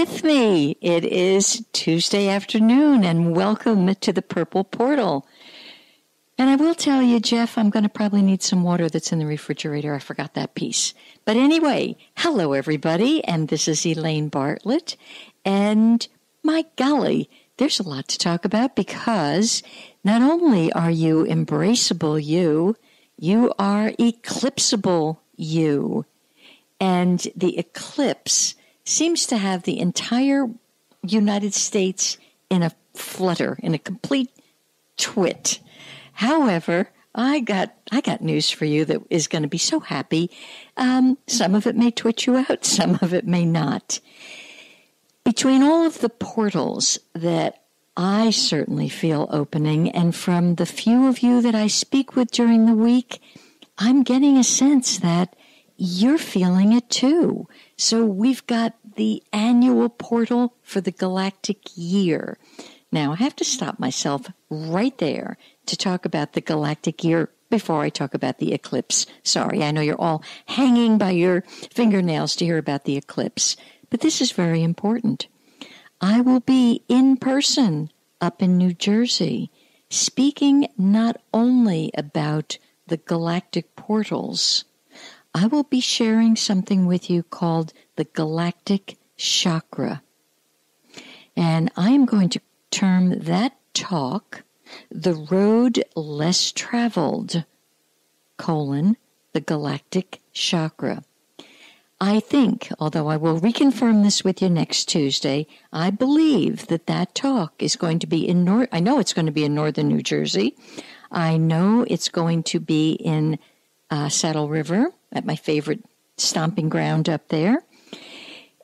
with me. It is Tuesday afternoon, and welcome to the Purple Portal. And I will tell you, Jeff, I'm going to probably need some water that's in the refrigerator. I forgot that piece. But anyway, hello, everybody, and this is Elaine Bartlett. And my golly, there's a lot to talk about because not only are you embraceable you, you are eclipsable you. And the eclipse seems to have the entire United States in a flutter, in a complete twit. However, I got news for you that is going to be so happy. Some of it may twitch you out, some of it may not. Between all of the portals that I certainly feel opening, and from the few of you that I speak with during the week, I'm getting a sense that you're feeling it too. So we've got the annual portal for the galactic year. Now, I have to stop myself right there to talk about the galactic year before I talk about the eclipse. Sorry, I know you're all hanging by your fingernails to hear about the eclipse, but this is very important. I will be in person up in New Jersey, speaking not only about the galactic portals. I will be sharing something with you called the galactic chakra. And I am going to term that talk the road less traveled, the galactic chakra. I think, although I will reconfirm this with you next Tuesday, I believe that talk is going to be I know it's going to be in northern New Jersey. I know it's going to be in Saddle River, at my favorite stomping ground up there.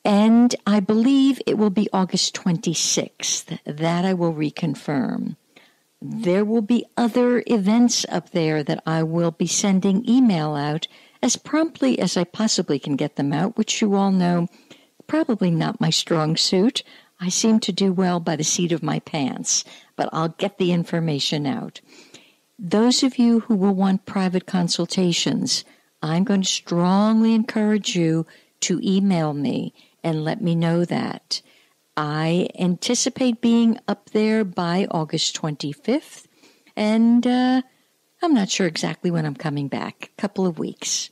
And I believe it will be August 26th. That I will reconfirm. There will be other events up there that I will be sending email out as promptly as I possibly can get them out, which you all know, probably not my strong suit. I seem to do well by the seat of my pants, but I'll get the information out. Those of you who will want private consultations, I'm going to strongly encourage you to email me and let me know that. I anticipate being up there by August 25th, and I'm not sure exactly when I'm coming back, a couple of weeks.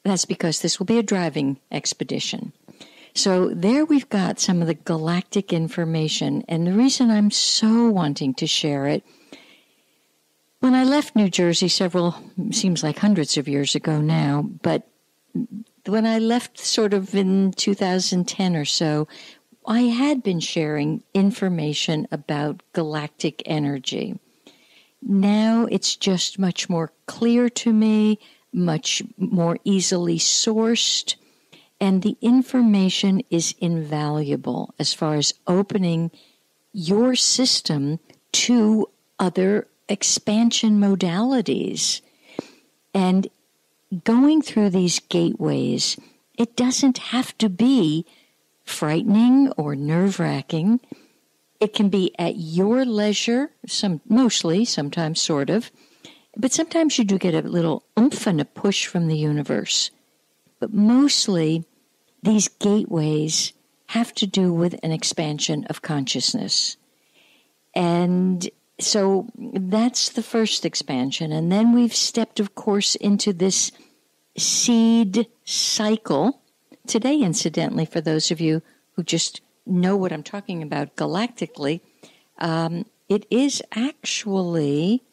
That's because this will be a driving expedition. So there we've got some of the galactic information, and the reason I'm so wanting to share it, when I left New Jersey seems like hundreds of years ago now, but when I left sort of in 2010 or so, I had been sharing information about galactic energy. Now it's just much more clear to me, much more easily sourced, and the information is invaluable as far as opening your system to other expansion modalities. And going through these gateways, it doesn't have to be frightening or nerve-wracking. It can be at your leisure, mostly, sometimes sort of, but sometimes you do get a little oomph and a push from the universe. But mostly, these gateways have to do with an expansion of consciousness. And so that's the first expansion. And then we've stepped, of course, into this seed cycle. Today, incidentally, for those of you who just know what I'm talking about galactically, it is actually,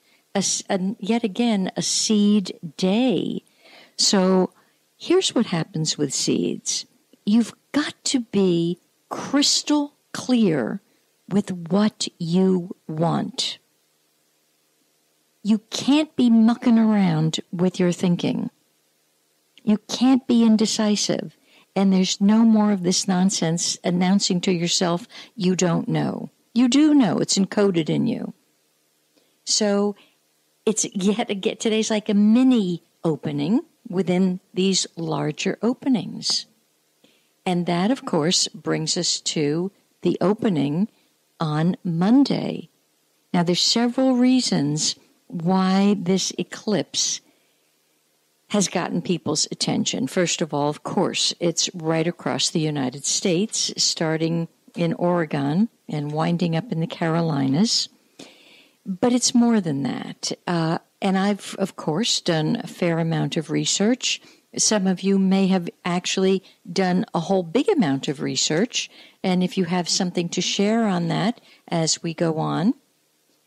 yet again, a seed day. So here's what happens with seeds. You've got to be crystal clear with what you want. You can't be mucking around with your thinking. You can't be indecisive. And there's no more of this nonsense announcing to yourself you don't know. You do know. It's encoded in you. So it's today's like a mini opening within these larger openings. And that, of course, brings us to the opening on Monday. Now, there's several reasons why this eclipse has gotten people's attention. First of all, of course, it's right across the United States, starting in Oregon and winding up in the Carolinas. But it's more than that. And I've, of course, done a fair amount of research. Some of you may have actually done a whole big amount of research. And if you have something to share on that as we go on,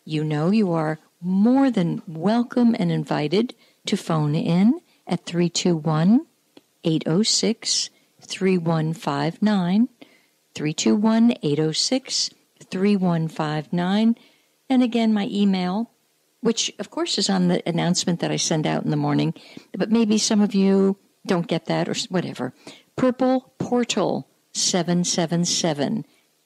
you know you are more than welcome and invited to phone in at 321-806-3159, 321-806-3159. And again, my email, which of course is on the announcement that I send out in the morning, but maybe some of you don't get that or whatever. purpleportal777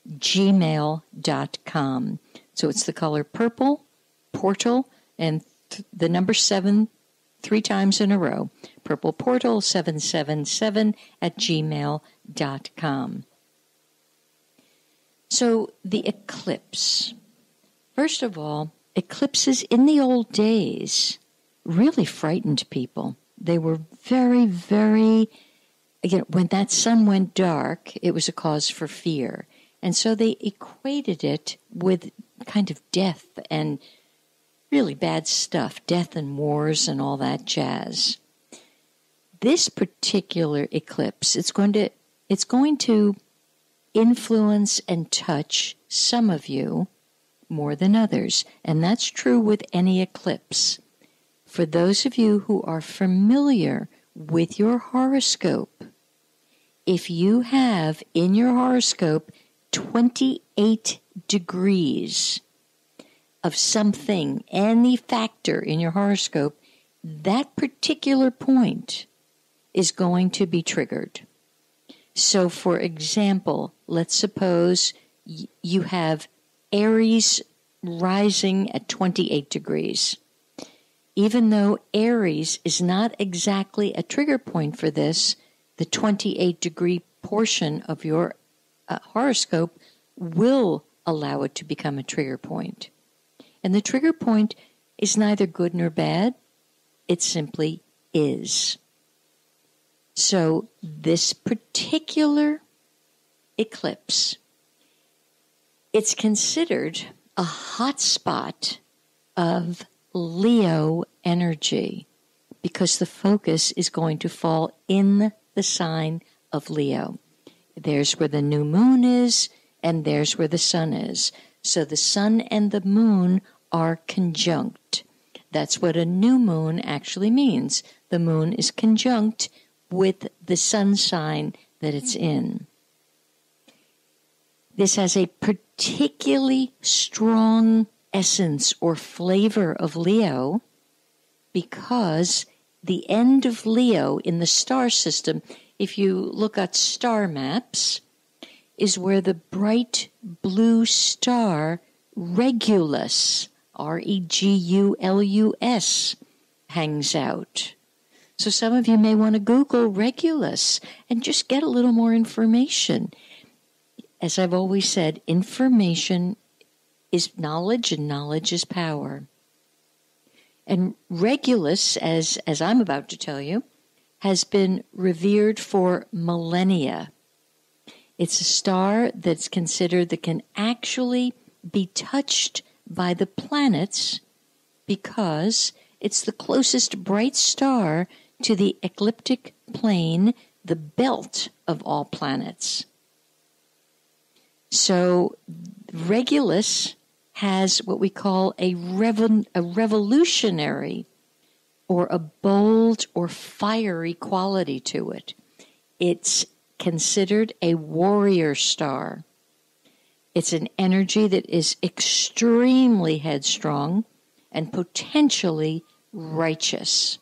gmail.com. So it's the color purple, portal, and the number 7 3 times in a row. purpleportal777 at gmail.com. So the eclipse. First of all, eclipses in the old days really frightened people. They were very, very, when that sun went dark, it was a cause for fear. And so they equated it with kind of death and really bad stuff, death and wars and all that jazz. This particular eclipse, it's going to influence and touch some of you more than others, and that's true with any eclipse. For those of you who are familiar with your horoscope, if you have in your horoscope 28 degrees of something, any factor in your horoscope, that particular point is going to be triggered. So, for example, let's suppose you have Aries rising at 28 degrees. Even though Aries is not exactly a trigger point for this, the 28-degree portion of your horoscope will allow it to become a trigger point. And the trigger point is neither good nor bad. It simply is. So this particular eclipse, it's considered a hot spot of Leo energy because the focus is going to fall in the sign of Leo. There's where the new moon is, and there's where the sun is. So the sun and the moon are conjunct. That's what a new moon actually means. The moon is conjunct with the sun sign that it's in. This has a particularly strong essence or flavor of Leo because the end of Leo in the star system, if you look at star maps, is where the bright blue star Regulus, Regulus, hangs out. So some of you may want to Google Regulus and just get a little more information. As I've always said, information is knowledge and knowledge is power. And Regulus, as I'm about to tell you, has been revered for millennia. It's a star that's considered that can actually be touched by the planets because it's the closest bright star to the ecliptic plane, the belt of all planets. So Regulus has what we call a revolutionary or a bold or fiery quality to it. It's considered a warrior star. It's an energy that is extremely headstrong and potentially righteous.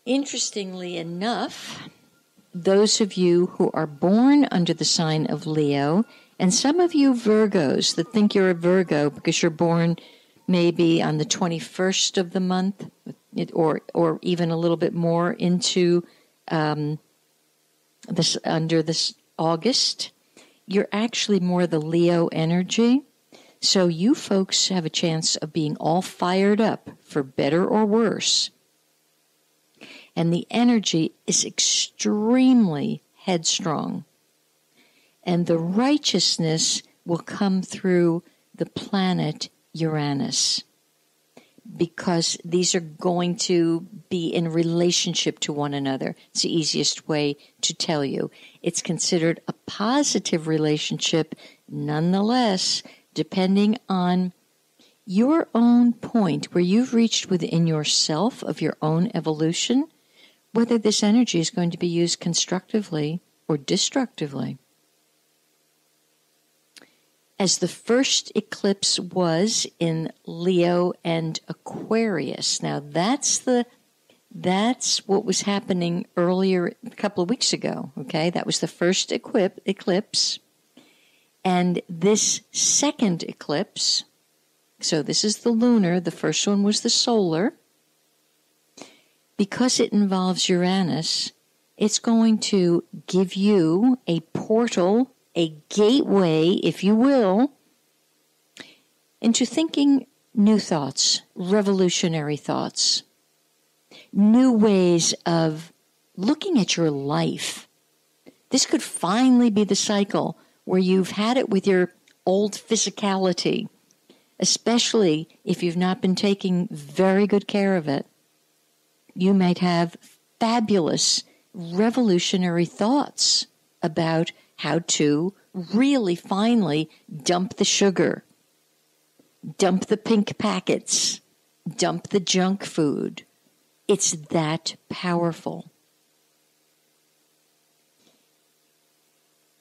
Interestingly enough, those of you who are born under the sign of Leo, and some of you Virgos that think you're a Virgo because you're born maybe on the 21st of the month, or even a little bit more into this August, you're actually more the Leo energy. So you folks have a chance of being all fired up, for better or worse. And the energy is extremely headstrong. And the righteousness will come through the planet Uranus, because these are going to be in relationship to one another. It's the easiest way to tell you. It's considered a positive relationship, nonetheless, depending on your own point where you've reached within yourself of your own evolution, whether this energy is going to be used constructively or destructively. As the first eclipse was in Leo and Aquarius. Now that's what was happening earlier, a couple of weeks ago, okay? That was the first eclipse. And this second eclipse, so this is the lunar, the first one was the solar. Because it involves Uranus, it's going to give you a portal, a gateway, if you will, into thinking new thoughts, revolutionary thoughts, new ways of looking at your life. This could finally be the cycle where you've had it with your old physicality, especially if you've not been taking very good care of it. You might have fabulous, revolutionary thoughts about how to really finally dump the sugar, dump the pink packets, dump the junk food. It's that powerful.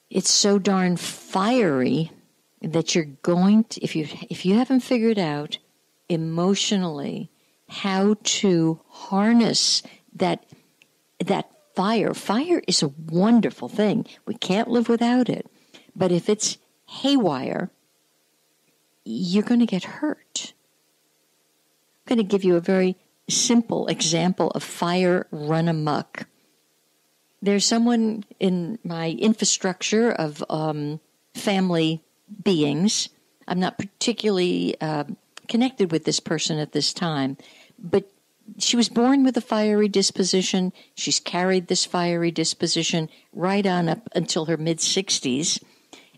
It's so darn fiery that you're going to, if you haven't figured out emotionally how to harness that fire. Fire is a wonderful thing. We can't live without it. But if it's haywire, you're going to get hurt. I'm going to give you a very simple example of fire run amok. There's someone in my infrastructure of family beings. I'm not particularly connected with this person at this time, but she was born with a fiery disposition. She's carried this fiery disposition right on up until her mid-60s.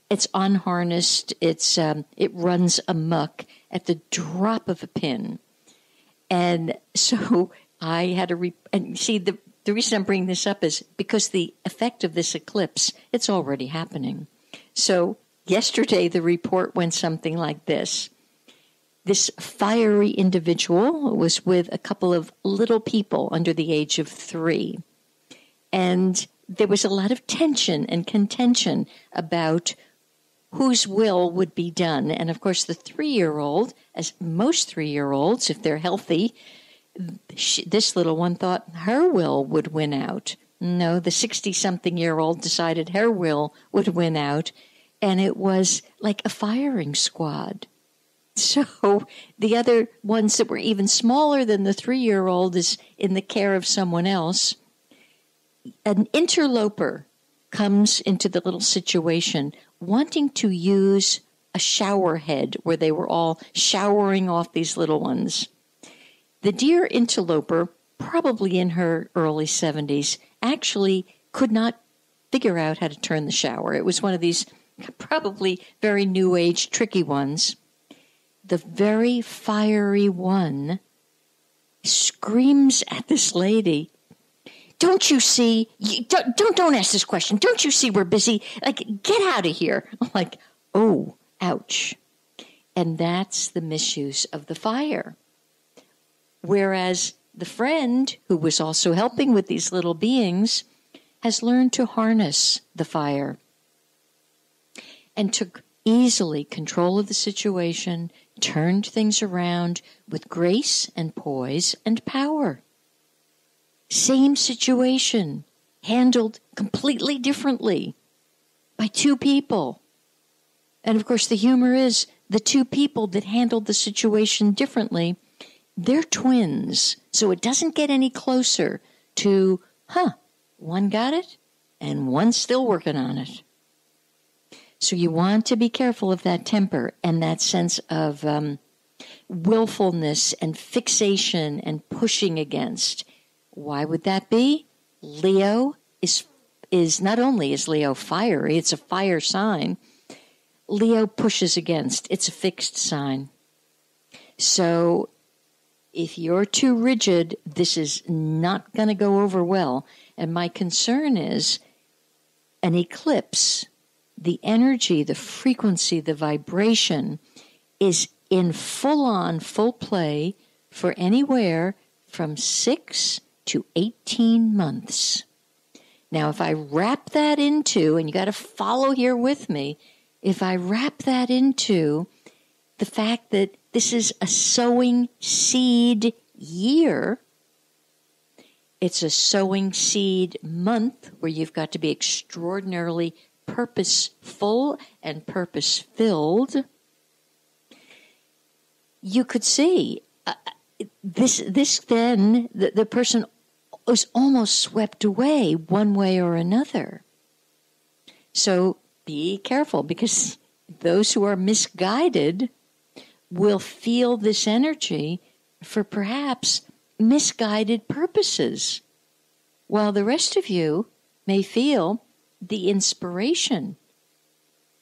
It's unharnessed. It runs amok at the drop of a pin. And so I had and see, the reason I'm bringing this up is because the effect of this eclipse, it's already happening. So yesterday the report went something like this. This fiery individual was with a couple of little people under the age of 3. And there was a lot of tension and contention about whose will would be done. And of course, the 3-year-old, as most 3-year-olds, if they're healthy, this little one thought her will would win out. No, the 60-something-year-old decided her will would win out. And it was like a firing squad. So the other ones that were even smaller than the 3-year-old is in the care of someone else. An interloper comes into the little situation wanting to use a shower head where they were all showering off these little ones. The dear interloper, probably in her early 70s, actually could not figure out how to turn the shower. It was one of these probably very new age tricky ones. The very fiery one screams at this lady, "Don't you see? Don't ask this question. Don't you see we're busy? Like, get out of here." I'm like, oh, ouch. And that's the misuse of the fire. Whereas the friend who was also helping with these little beings has learned to harness the fire and took easily control of the situation, turned things around with grace and poise and power. Same situation, handled completely differently by 2 people. And of course, the humor is the 2 people that handled the situation differently, they're twins. So it doesn't get any closer to, one got it and one's still working on it. So you want to be careful of that temper and that sense of willfulness and fixation and pushing against. Why would that be? Leo is not only is Leo fiery, it's a fire sign. Leo pushes against. It's a fixed sign. So if you're too rigid, this is not going to go over well. And my concern is an eclipse, the energy, the frequency, the vibration is in full play for anywhere from 6 to 18 months. Now, if I wrap that into, and you got to follow here with me, if I wrap that into the fact that this is a sowing seed year, it's a sowing seed month where you've got to be extraordinarily purposeful and purpose-filled. You could see this then, the person was almost swept away one way or another. So be careful, because those who are misguided will feel this energy for perhaps misguided purposes, while the rest of you may feel the inspiration,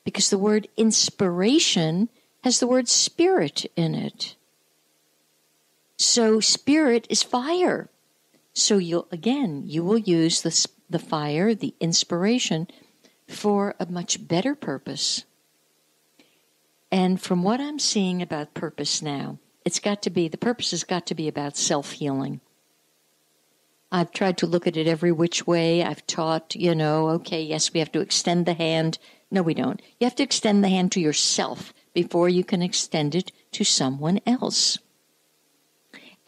because the word inspiration has the word spirit in it. So spirit is fire. So you will use the fire, the inspiration, for a much better purpose. And from what I'm seeing about purpose now, the purpose has got to be about self-healing. I've tried to look at it every which way. I've taught, okay, yes, we have to extend the hand. No, we don't. You have to extend the hand to yourself before you can extend it to someone else.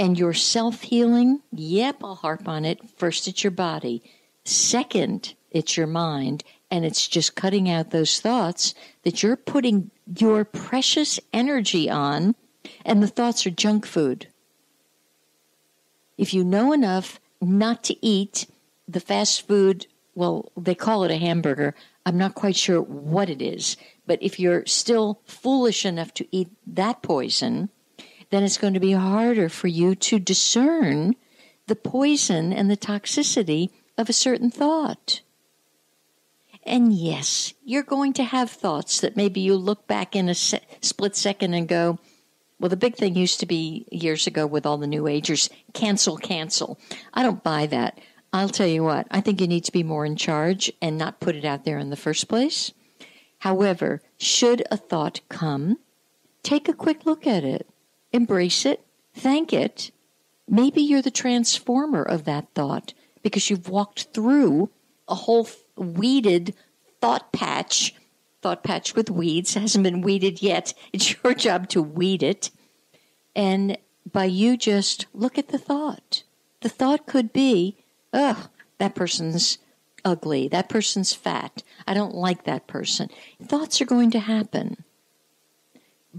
And your self-healing, yep, I'll harp on it. First, it's your body. Second, it's your mind. And it's just cutting out those thoughts that you're putting your precious energy on, and the thoughts are junk food. If you know enough not to eat the fast food, well, they call it a hamburger. I'm not quite sure what it is. But if you're still foolish enough to eat that poison, then it's going to be harder for you to discern the poison and the toxicity of a certain thought. And yes, you're going to have thoughts that maybe you look back in a split second and go, well, the big thing used to be years ago with all the New Agers, cancel. I don't buy that. I'll tell you what, I think you need to be more in charge and not put it out there in the first place. However, should a thought come, take a quick look at it, embrace it, thank it. Maybe you're the transformer of that thought because you've walked through a whole weeded thought patch with weeds. It hasn't been weeded yet. It's your job to weed it. And by you just look at the thought could be, that person's ugly. That person's fat. I don't like that person. Thoughts are going to happen.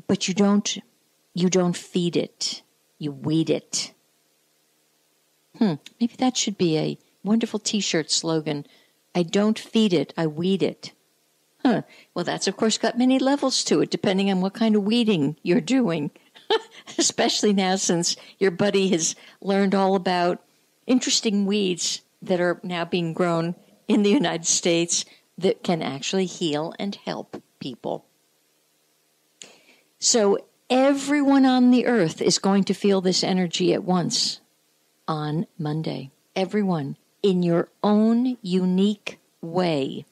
But you don't feed it. You weed it. Maybe that should be a wonderful T-shirt slogan. I don't feed it, I weed it. Well, that's, of course, got many levels to it, depending on what kind of weeding you're doing. Especially now since your buddy has learned all about interesting weeds that are now being grown in the United States that can actually heal and help people. So everyone on the earth is going to feel this energy at once on Monday. Everyone, in your own unique way.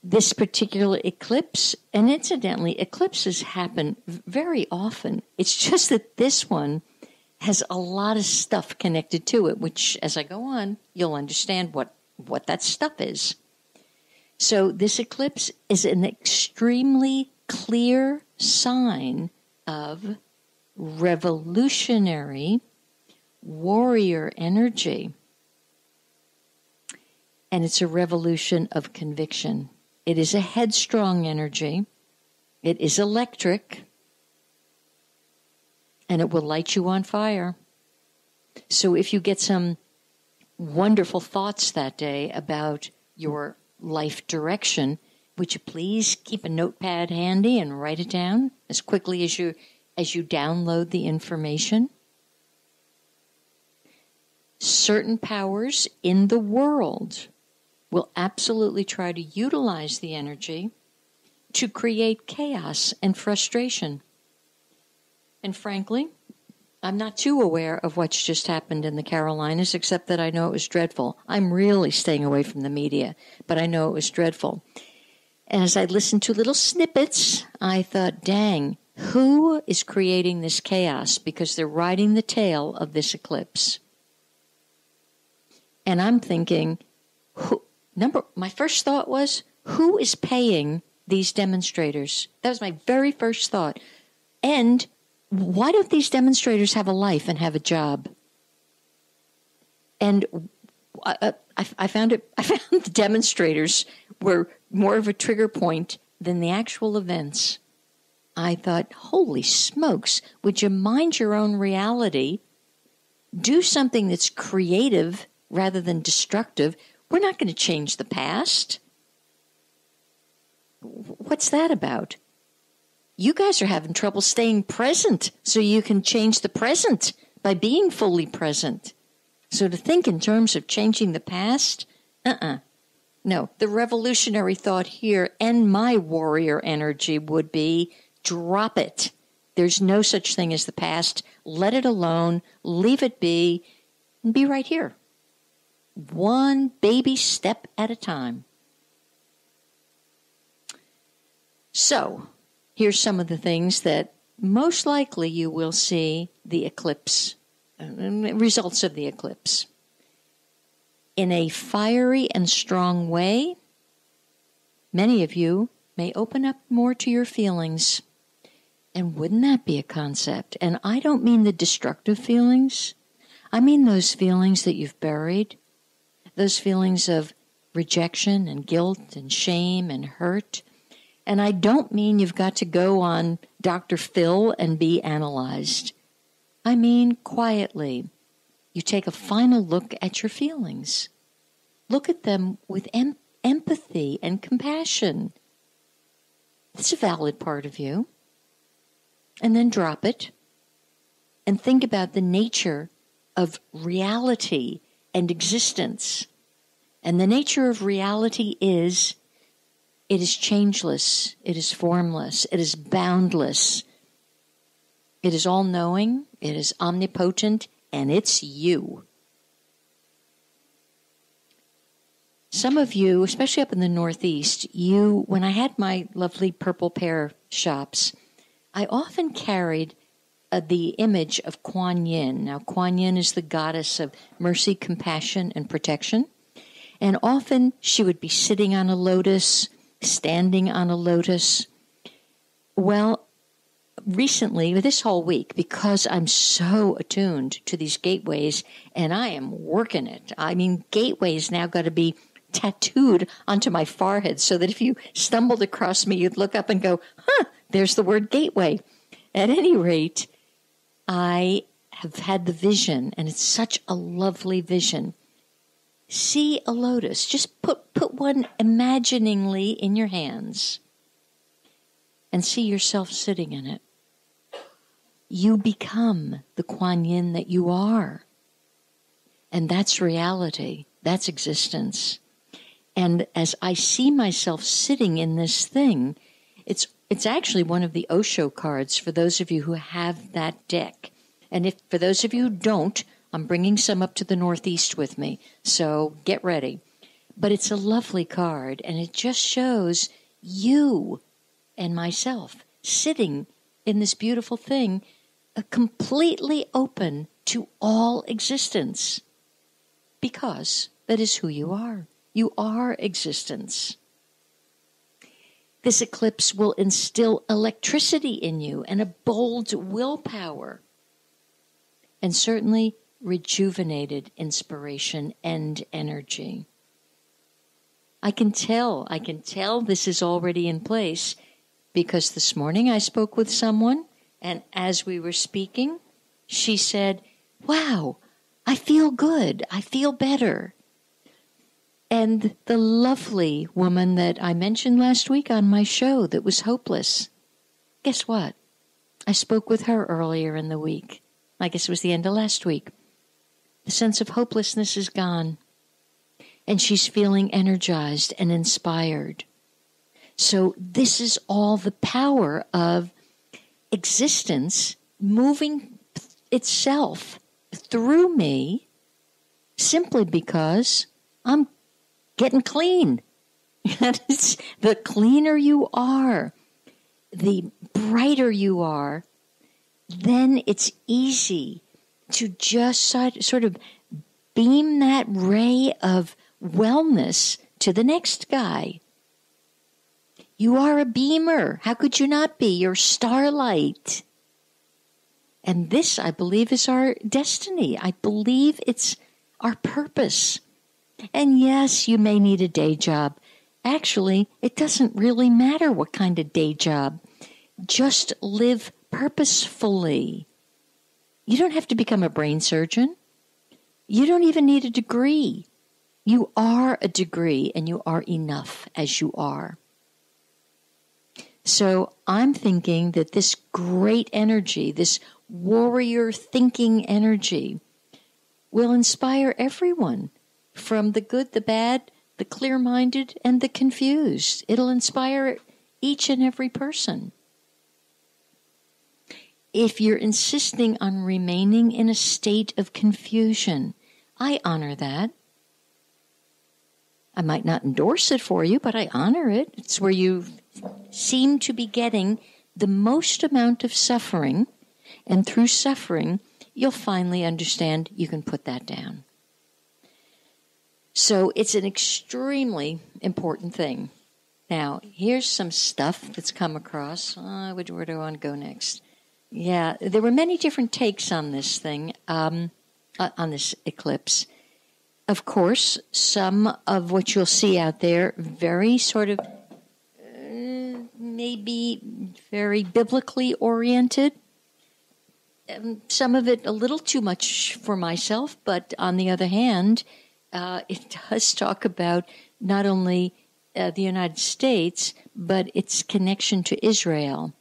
This particular eclipse, and incidentally, eclipses happen very often. It's just that this one has a lot of stuff connected to it, which, as I go on, you'll understand what that stuff is. So this eclipse is an extremely clear sign of revolutionary warrior energy. And it's a revolution of conviction. It is a headstrong energy. It is electric. And it will light you on fire. So if you get some wonderful thoughts that day about your life direction, would you please keep a notepad handy and write it down as quickly as you download the information? certain powers in the world will absolutely try to utilize the energy to create chaos and frustration. And frankly, I'm not too aware of what's just happened in the Carolinas, except that I know it was dreadful. I'm really staying away from the media, but I know it was dreadful. And as I listened to little snippets, I thought, dang, who is creating this chaos? Because they're riding the tail of this eclipse. And I'm thinking, my first thought was, who is paying these demonstrators? That was my very first thought. And why don't these demonstrators have a life and have a job? And I found the demonstrators were more of a trigger point than the actual events. I thought, holy smokes, would you mind your own reality? Do something that's creative rather than destructive. We're not going to change the past. What's that about? You guys are having trouble staying present, so you can change the present by being fully present. So to think in terms of changing the past, no. The revolutionary thought here and my warrior energy would be, drop it. There's no such thing as the past. Let it alone, leave it be, and be right here. One baby step at a time. So, here's some of the things that most likely you will see the eclipse, results of the eclipse. In a fiery and strong way, many of you may open up more to your feelings. And wouldn't that be a concept? And I don't mean the destructive feelings. I mean those feelings that you've buried, those feelings of rejection and guilt and shame and hurt. And I don't mean you've got to go on Dr. Phil and be analyzed. I mean quietly. You take a final look at your feelings. Look at them with empathy and compassion. It's a valid part of you. And then drop it. And think about the nature of reality and existence. And the nature of reality is, it is changeless, it is formless, it is boundless. It is all-knowing, it is omnipotent, and it's you. Some of you, especially up in the Northeast, when I had my lovely purple pear shops, I often carried the image of Kuan Yin. Now, Kuan Yin is the goddess of mercy, compassion, and protection. And often she would be sitting on a lotus, standing on a lotus. Well, recently, this whole week, because I'm so attuned to these gateways, and I am working it. I mean, gateways now got to be tattooed onto my forehead so that if you stumbled across me, you'd look up and go, there's the word gateway. At any rate, I have had the vision, and it's such a lovely vision. See a lotus. Just put one imaginingly in your hands and see yourself sitting in it. You become the Kuan Yin that you are. And that's reality. That's existence. And as I see myself sitting in this thing, it's actually one of the Osho cards for those of you who have that deck. And for those of you who don't, I'm bringing some up to the Northeast with me, so get ready. But it's a lovely card, and it just shows you and myself sitting in this beautiful thing, completely open to all existence, because that is who you are. You are existence. This eclipse will instill electricity in you and a bold willpower, and certainly rejuvenated inspiration and energy. I can tell this is already in place, because this morning I spoke with someone, and as we were speaking, she said, wow, I feel good. I feel better. And the lovely woman that I mentioned last week on my show that was hopeless, guess what? I spoke with her earlier in the week. I guess it was the end of last week. The sense of hopelessness is gone. And she's feeling energized and inspired. So this is all the power of existence moving itself through me simply because I'm getting clean. The cleaner you are, the brighter you are, then it's easy to just sort of beam that ray of wellness to the next guy. You are a beamer. How could you not be? You're starlight. And this, I believe, is our destiny. I believe it's our purpose. And yes, you may need a day job. Actually, it doesn't really matter what kind of day job. Just live purposefully. You don't have to become a brain surgeon. You don't even need a degree. You are a degree, and you are enough as you are. So I'm thinking that this great energy, this warrior thinking energy, will inspire everyone, from the good, the bad, the clear-minded, and the confused. It'll inspire each and every person. If you're insisting on remaining in a state of confusion, I honor that. I might not endorse it for you, but I honor it. It's where you seem to be getting the most amount of suffering, and through suffering, you'll finally understand you can put that down. So it's an extremely important thing. Now, here's some stuff that's come across. Where do I want to go next? Yeah, there were many different takes on this thing, on this eclipse. Of course, some of what you'll see out there, very sort of, maybe very biblically oriented. Some of it a little too much for myself, but on the other hand, it does talk about not only the United States, but its connection to Israel.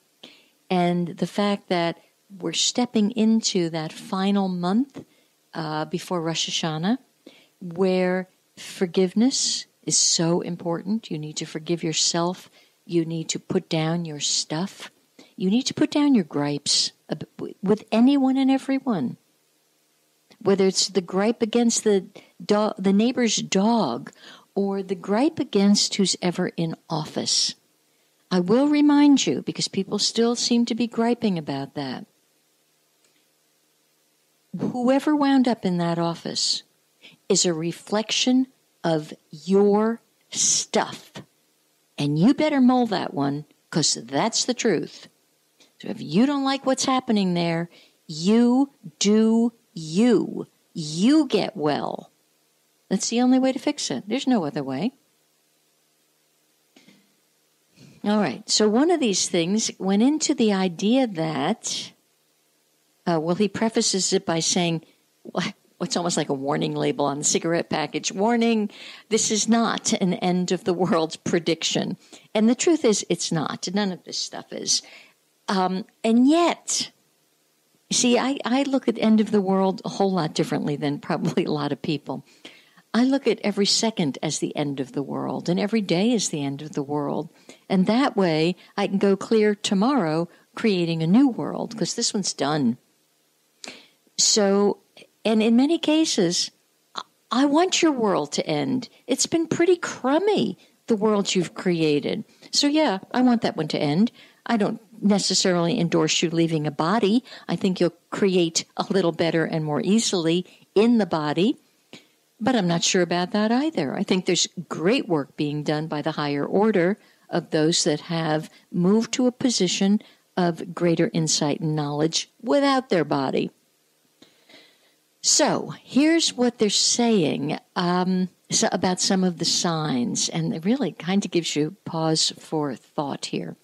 And the fact that we're stepping into that final month before Rosh Hashanah, where forgiveness is so important. You need to forgive yourself. You need to put down your stuff. You need to put down your gripes with anyone and everyone. Whether it's the gripe against the neighbor's dog, or the gripe against who's ever in office. I will remind you, because people still seem to be griping about that. Whoever wound up in that office is a reflection of your stuff. And you better mull that one, because that's the truth. So if you don't like what's happening there, you do you. You get well. That's the only way to fix it. There's no other way. All right. So one of these things went into the idea that, he prefaces it by saying, what's almost like a warning label on the cigarette package. Warning, this is not an end of the world prediction. And the truth is, it's not. None of this stuff is. And yet, see, I look at end of the world a whole lot differently than probably a lot of people. I look at every second as the end of the world, and every day is the end of the world. And that way, I can go clear tomorrow creating a new world, because this one's done. So, and in many cases, I want your world to end. It's been pretty crummy, the world you've created. So yeah, I want that one to end. I don't necessarily endorse you leaving a body. I think you'll create a little better and more easily in the body. But I'm not sure about that either. I think there's great work being done by the higher order of those that have moved to a position of greater insight and knowledge without their body. So here's what they're saying about some of the signs, and it really kind of gives you pause for thought here.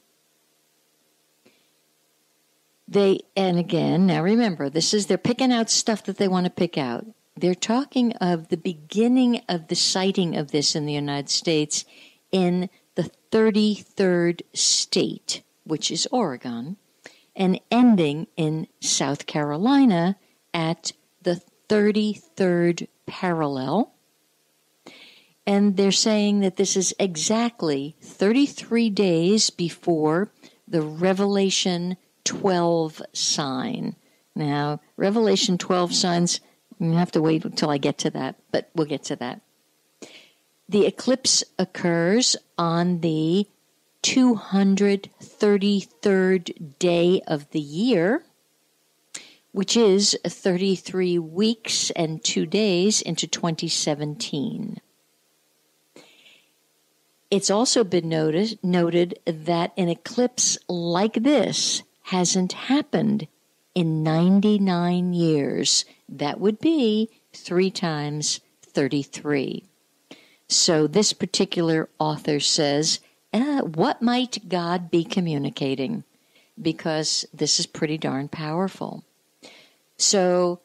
And again, now remember, they're picking out stuff that they want to pick out. They're talking of the beginning of the sighting of this in the United States in the 33rd state, which is Oregon, and ending in South Carolina at the 33rd parallel. And they're saying that this is exactly 33 days before the Revelation 12 sign. Now, Revelation 12 signs, you have to wait until I get to that, but we'll get to that. The eclipse occurs on the 233rd day of the year, which is 33 weeks and 2 days into 2017. It's also been noted that an eclipse like this hasn't happened in 99 years. That would be 3 times 33. So this particular author says, what might God be communicating? Because this is pretty darn powerful. So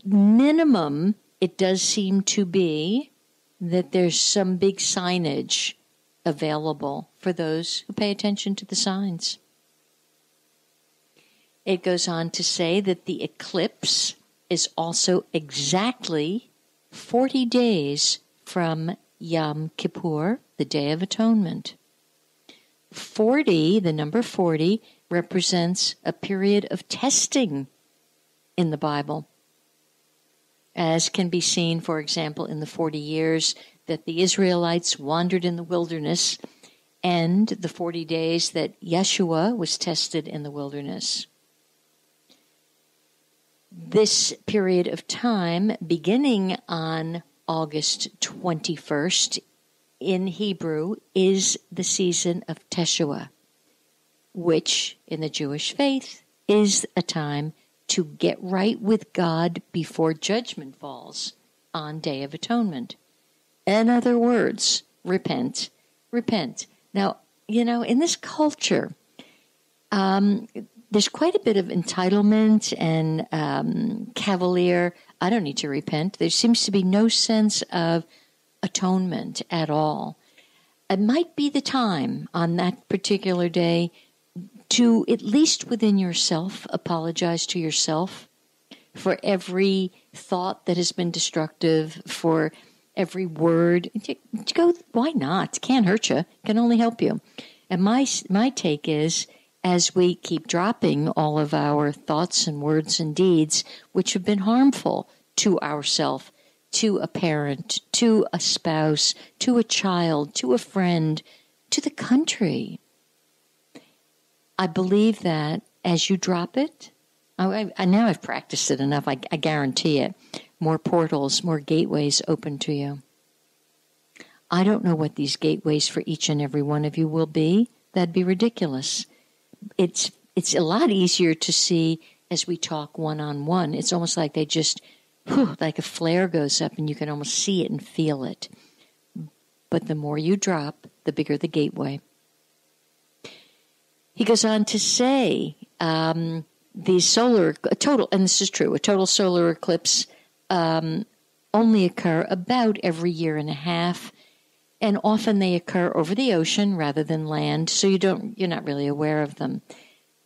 minimum, it does seem to be that there's some big signage available for those who pay attention to the signs. It goes on to say that the eclipse is also exactly 40 days from Yom Kippur, the Day of Atonement. 40, the number 40, represents a period of testing in the Bible, as can be seen, for example, in the 40 years that the Israelites wandered in the wilderness and the 40 days that Yeshua was tested in the wilderness. This period of time, beginning on August 21st, in Hebrew, is the season of Teshuvah, which in the Jewish faith is a time to get right with God before judgment falls on Day of Atonement. In other words, repent, repent. Now, in this culture, there's quite a bit of entitlement and cavalier, I don't need to repent. There seems to be no sense of atonement at all. It might be the time on that particular day to, at least within yourself, apologize to yourself for every thought that has been destructive, for every word. Why not? Can't hurt you. Can only help you. And my take is, as we keep dropping all of our thoughts and words and deeds, which have been harmful to ourselves, to a parent, to a spouse, to a child, to a friend, to the country, I believe that as you drop it, now I've practiced it enough, I guarantee it, more portals, more gateways open to you. I don't know what these gateways for each and every one of you will be. That'd be ridiculous. It's a lot easier to see as we talk one-on-one. It's almost like they just, like a flare goes up and you can almost see it and feel it. But the more you drop, the bigger the gateway. He goes on to say, and this is true, a total solar eclipse only occur about every year and a half, and often they occur over the ocean rather than land, so you're not really aware of them.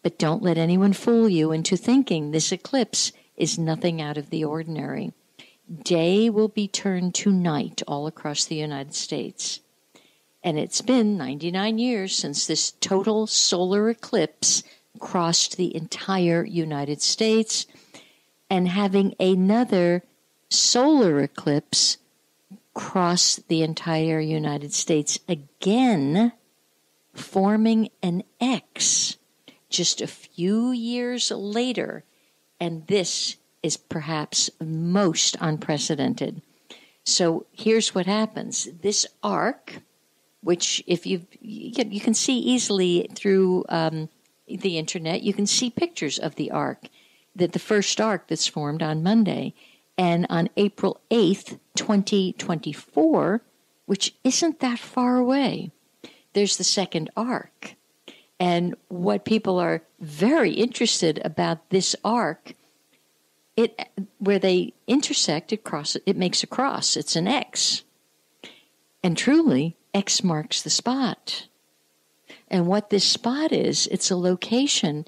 But don't let anyone fool you into thinking this eclipse is nothing out of the ordinary. Day will be turned to night all across the United States. And it's been 99 years since this total solar eclipse crossed the entire United States, and having another solar eclipse cross the entire United States again, forming an X just a few years later. And this is perhaps most unprecedented. So here's what happens. This arc, which if you can see easily through the internet, you can see pictures of the arc, that the first arc that's formed on Monday. And on April 8th, 2024, which isn't that far away, there's the second arc. And what people are very interested about this arc, where they intersect, it makes a cross. It's an X. And truly, X marks the spot. And what this spot is, it's a location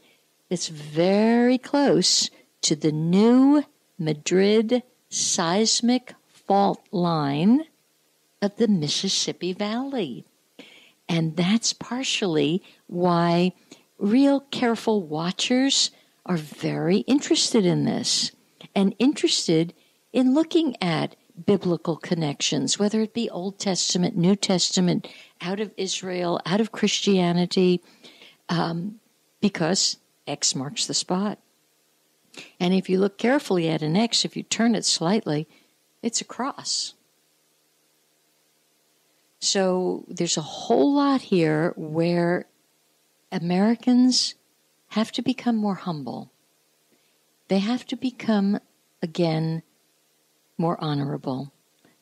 that's very close to the new Madrid seismic fault line of the Mississippi Valley. And that's partially why real careful watchers are very interested in this and interested in looking at biblical connections, whether it be Old Testament, New Testament, out of Israel, out of Christianity, because X marks the spot. And if you look carefully at an X, if you turn it slightly, it's a cross. So there's a whole lot here where Americans have to become more humble. They have to become, again, more honorable.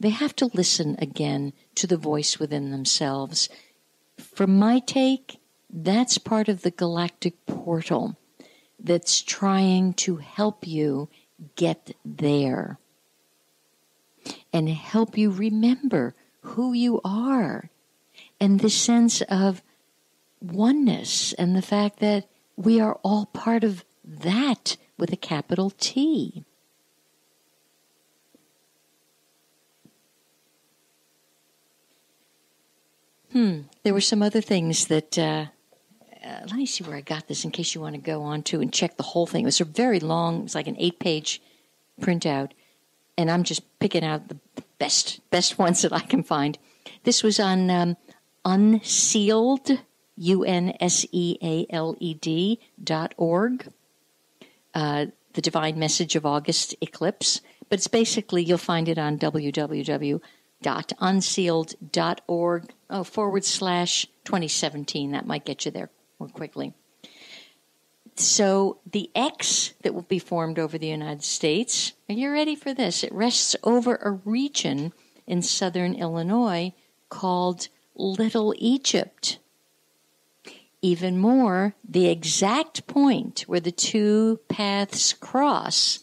They have to listen again to the voice within themselves. From my take, that's part of the galactic portal that's trying to help you get there and help you remember who you are and the sense of oneness and the fact that we are all part of that with a capital T. There were some other things that, let me see where I got this in case you want to go on to and check the whole thing. It was a very long, it was like an 8-page printout, and I'm just picking out the best ones that I can find. This was on Unsealed, UNSEALED.org, the Divine Message of August Eclipse. But it's basically, you'll find it on www.unsealed.org /2017. That might get you there more quickly. So the X that will be formed over the United States, are you ready for this? It rests over a region in southern Illinois called Little Egypt. Even more, the exact point where the two paths cross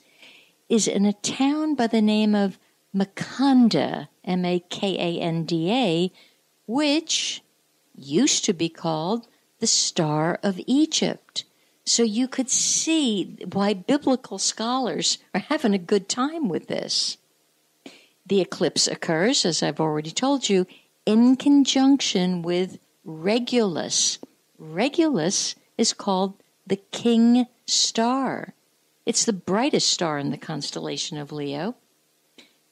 is in a town by the name of Makanda, Makanda, which used to be called the Star of Egypt. So you could see why biblical scholars are having a good time with this. The eclipse occurs, as I've already told you, in conjunction with Regulus. Regulus is called the King Star. It's the brightest star in the constellation of Leo.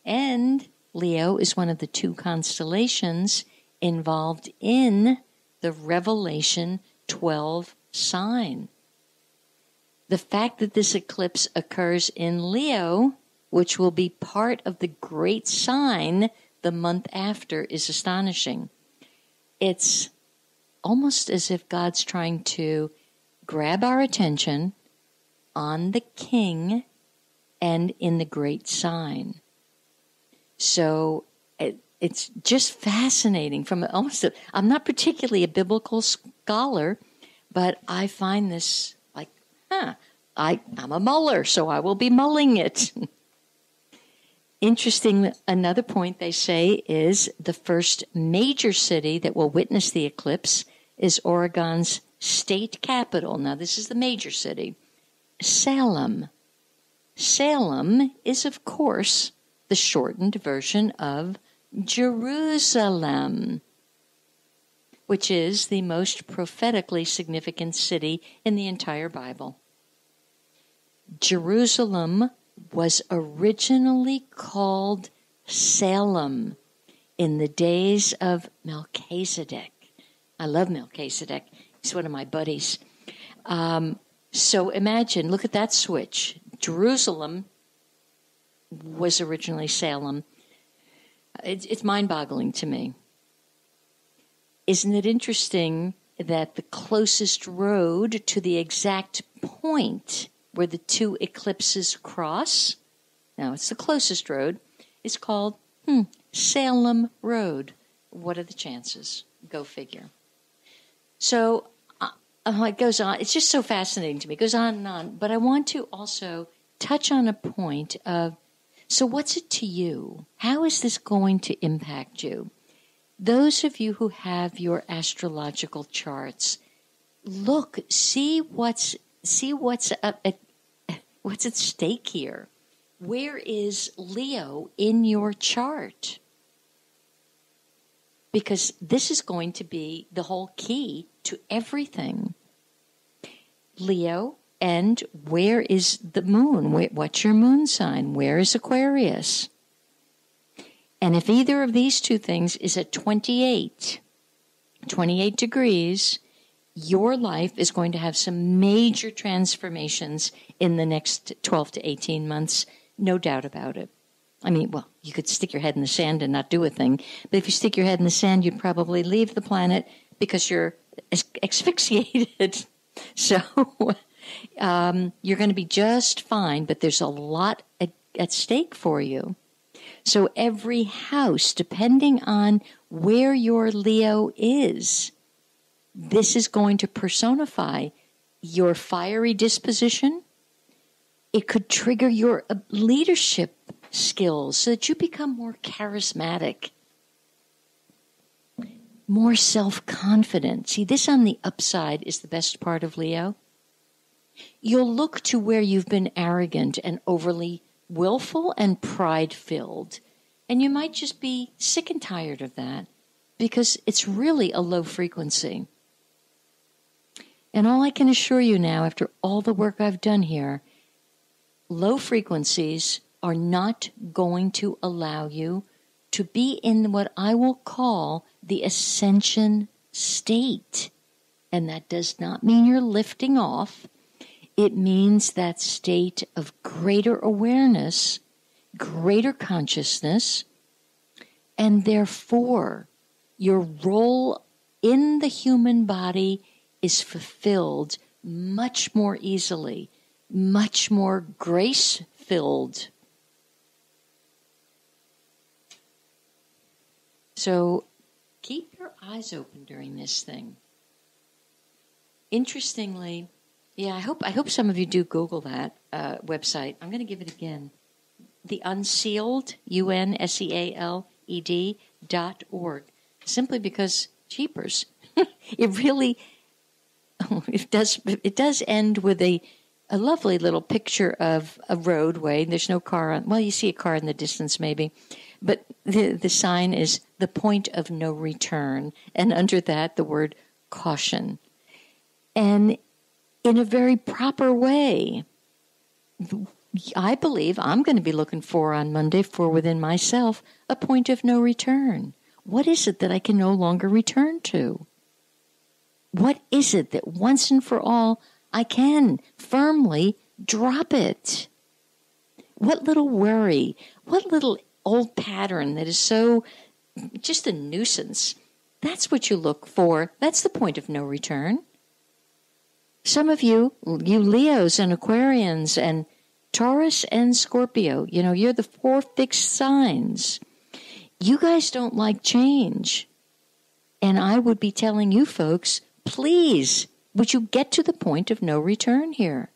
And Leo is one of the two constellations involved in the Revelation 12 sign. The fact that this eclipse occurs in Leo, which will be part of the great sign the month after, is astonishing. It's almost as if God's trying to grab our attention on the king and in the great sign. So it's just fascinating. I'm not particularly a biblical scholar, but I find this like, I'm a muller, so I will be mulling it. Interesting, another point they say is the first major city that will witness the eclipse is Oregon's state capital. Now, this is the major city, Salem. Salem is, of course, the shortened version of Jerusalem, which is the most prophetically significant city in the entire Bible. Jerusalem was originally called Salem in the days of Melchizedek. I love Melchizedek. He's one of my buddies. So imagine, look at that switch. Jerusalem was originally Salem. It's mind-boggling to me. Isn't it interesting that the closest road to the exact point where the two eclipses cross, now it's the closest road, is called Salem Road. What are the chances? Go figure. So it goes on. It's just so fascinating to me. It goes on and on. But I want to also touch on a point of, so what's it to you? How is this going to impact you? Those of you who have your astrological charts, look, see what's at stake here. Where is Leo in your chart? Because this is going to be the whole key to everything. Leo, and where is the moon? What's your moon sign? Where is Aquarius? And if either of these two things is at 28 degrees, your life is going to have some major transformations in the next 12 to 18 months, no doubt about it. I mean, well, you could stick your head in the sand and not do a thing, but if you stick your head in the sand, you'd probably leave the planet because you're asphyxiated. So you're going to be just fine, but there's a lot at stake for you. So every house, depending on where your Leo is, this is going to personify your fiery disposition. It could trigger your leadership skills so that you become more charismatic, more self-confident. See, this on the upside is the best part of Leo. You'll look to where you've been arrogant and overly willful and pride-filled, and you might just be sick and tired of that because it's really a low frequency. And all I can assure you now, after all the work I've done here, low frequencies are not going to allow you to be in what I will call the ascension state. And that does not mean you're lifting off. It means that state of greater awareness, greater consciousness, and therefore your role in the human body is fulfilled much more easily, much more grace-filled. So keep your eyes open during this thing. Interestingly, I hope some of you do Google that website. I'm going to give it again. The Unsealed, UNSEALED.org. Simply because jeepers. It does end with a lovely little picture of a roadway. There's no car on. Well, you see a car in the distance maybe. But the sign is the point of no return. And under that, the word caution. And in a very proper way, I believe I'm going to be looking for on Monday for within myself a point of no return. What is it that I can no longer return to? What is it that once and for all I can firmly drop it? What little worry, what little old pattern that is so just a nuisance, that's what you look for. That's the point of no return. Some of you Leos and Aquarians and Taurus and Scorpio, you're the 4 fixed signs. You guys don't like change. And I would be telling you folks, please, would you get to the point of no return here?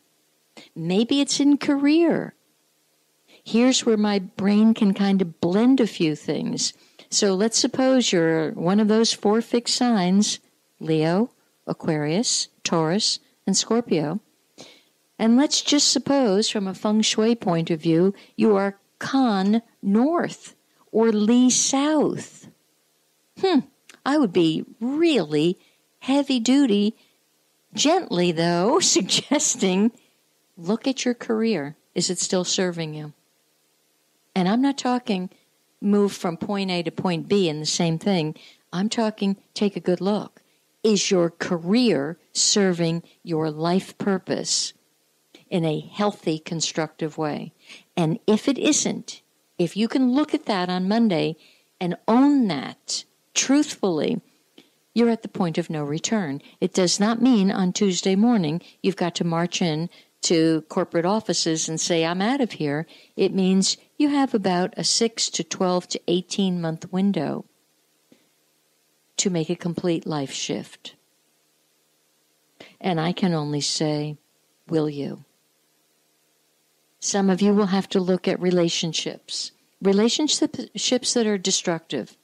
Maybe it's in career. Here's where my brain can kind of blend a few things. So let's suppose you're one of those 4 fixed signs, Leo, Aquarius, Taurus, and Scorpio. And let's just suppose, from a feng shui point of view, you are Kan North or Li South. I would be really heavy duty, gently though, suggesting, look at your career. Is it still serving you? And I'm not talking move from point A to point B in the same thing. I'm talking take a good look. Is your career serving your life purpose in a healthy, constructive way? And if it isn't, if you can look at that on Monday and own that truthfully, you're at the point of no return. It does not mean on Tuesday morning you've got to march in to corporate offices and say, I'm out of here. It means you have about a 6 to 12 to 18 month window to make a complete life shift. And I can only say, will you? Some of you will have to look at relationships that are destructive,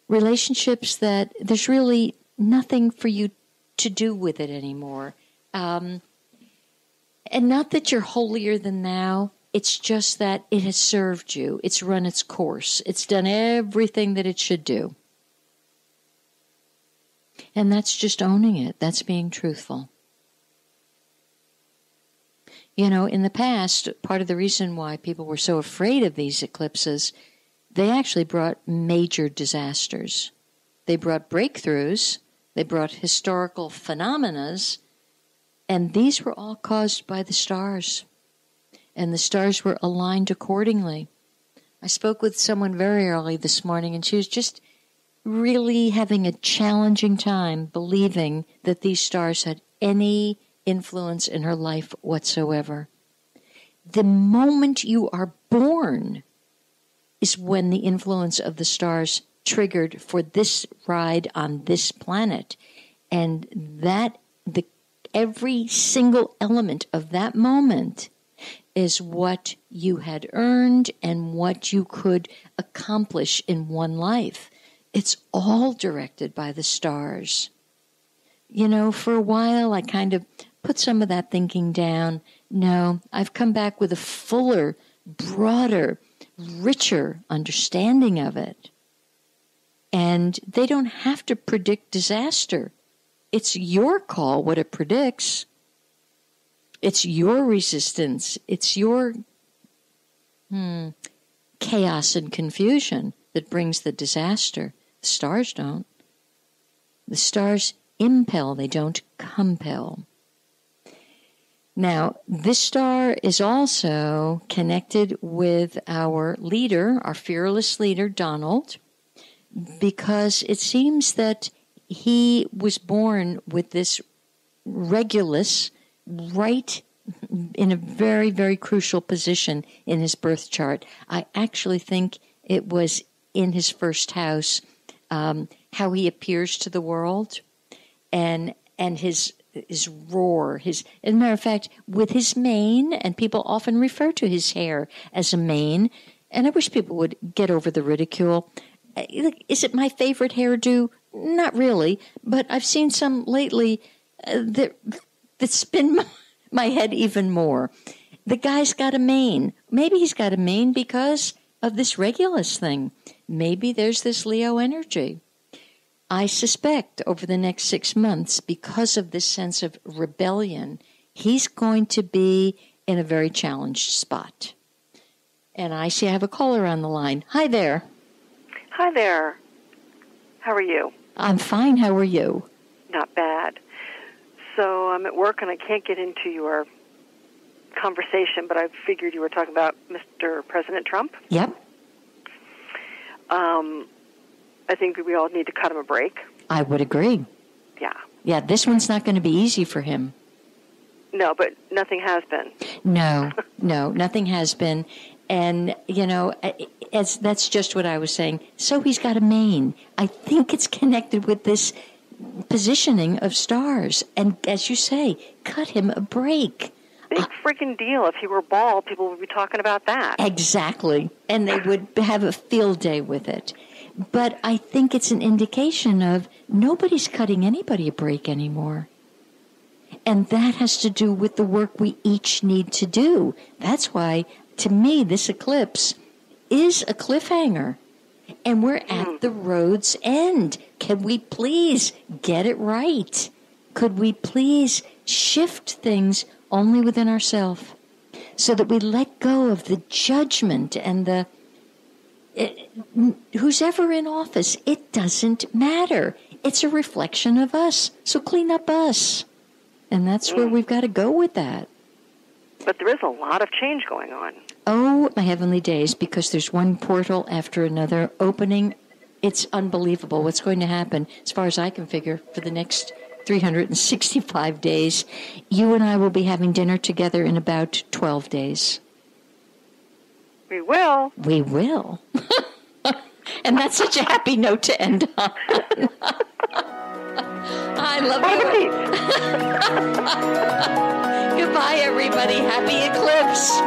relationships that there's really nothing for you to do with it anymore. And not that you're holier than thou, It's just that it has served you. It's run its course. It's done everything that it should do. And that's just owning it. That's being truthful. You know, in the past, part of the reason why people were so afraid of these eclipses, they actually brought major disasters. They brought breakthroughs. They brought historical phenomena. And these were all caused by the stars. And the stars were aligned accordingly. I spoke with someone very early this morning, and she was just really having a challenging time believing that these stars had any influence in her life whatsoever. The moment you are born is when the influence of the stars triggered for this ride on this planet. And every single element of that moment is what you had earned and what you could accomplish in one life. It's all directed by the stars. You know, for a while I kind of put some of that thinking down. No, I've come back with a fuller, broader, richer understanding of it. And they don't have to predict disaster. It's your call what it predicts. It's your resistance. It's your chaos and confusion that brings the disaster. The stars don't. The stars impel, they don't compel. Now, this star is also connected with our leader, our fearless leader, Donald, because it seems that he was born with this Regulus right in a very, very crucial position in his birth chart. I actually think it was in his first house, how he appears to the world, and his roar, as a matter of fact, with his mane, and people often refer to his hair as a mane, and I wish people would get over the ridicule. Is it my favorite hairdo? Not really, but I've seen some lately that spin my head even more. The guy's got a mane. Maybe he's got a mane because of this Regulus thing. Maybe there's this Leo energy. I suspect over the next 6 months, because of this sense of rebellion, he's going to be in a very challenged spot. And I see I have a caller on the line. Hi there. Hi there. How are you? I'm fine. How are you? Not bad. So I'm at work and I can't get into your conversation, but I figured you were talking about Mr. President Trump. Yep. I think we all need to cut him a break. I would agree. Yeah. Yeah, this one's not going to be easy for him. No, but nothing has been. No, nothing has been. And, you know, that's just what I was saying. So he's got a mane. I think it's connected with this positioning of stars. And as you say, cut him a break. Big freaking deal. If he were bald, people would be talking about that. Exactly. And they would have a field day with it. But I think it's an indication of nobody's cutting anybody a break anymore. And that has to do with the work we each need to do. That's why, to me, this eclipse is a cliffhanger. And we're at the road's end. Can we please get it right? Could we please shift things only within ourselves so that we let go of the judgment and who's ever in office? It doesn't matter. It's a reflection of us. So clean up us. And that's where we've got to go with that. But there is a lot of change going on. Oh, my heavenly days, because there's one portal after another opening. It's unbelievable what's going to happen, as far as I can figure, for the next 365 days. You and I will be having dinner together in about 12 days. We will. We will. And that's such a happy note to end on. I love you. Goodbye, everybody. Happy eclipse.